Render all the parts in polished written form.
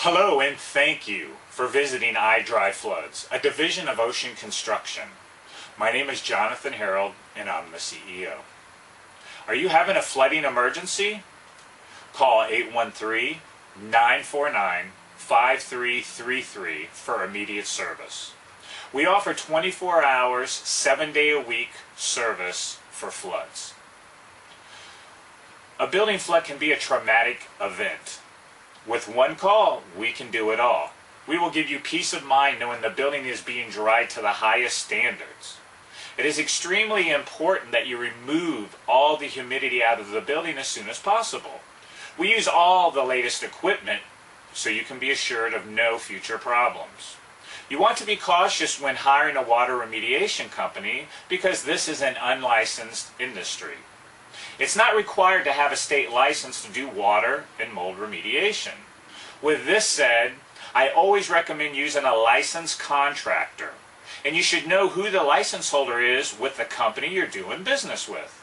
Hello and thank you for visiting iDry Floods, a division of Ocean Construction. My name is Jonathan Harold and I'm the CEO. Are you having a flooding emergency? Call 813-949-5333 for immediate service. We offer 24 hours, 7-day-a-week service for floods. A building flood can be a traumatic event. With one call, we can do it all. We will give you peace of mind knowing the building is being dried to the highest standards. It is extremely important that you remove all the humidity out of the building as soon as possible. We use all the latest equipment so you can be assured of no future problems. You want to be cautious when hiring a water remediation company because this is an unlicensed industry. It's not required to have a state license to do water and mold remediation. With this said, I always recommend using a licensed contractor, and you should know who the license holder is with the company you're doing business with.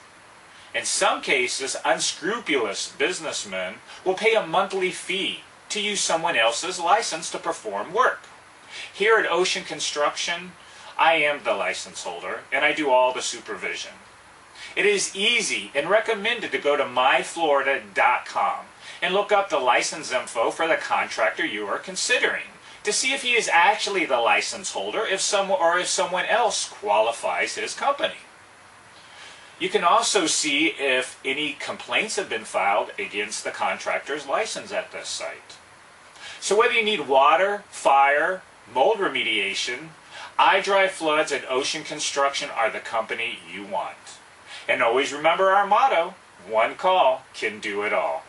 In some cases, unscrupulous businessmen will pay a monthly fee to use someone else's license to perform work. Here at Ocean Construction, I am the license holder, and I do all the supervision. It is easy and recommended to go to myflorida.com and look up the license info for the contractor you are considering to see if he is actually the license holder if someone else qualifies his company. You can also see if any complaints have been filed against the contractor's license at this site. So whether you need water, fire, mold remediation, iDry Floods and Ocean Construction are the company you want. And always remember our motto, one call can do it all.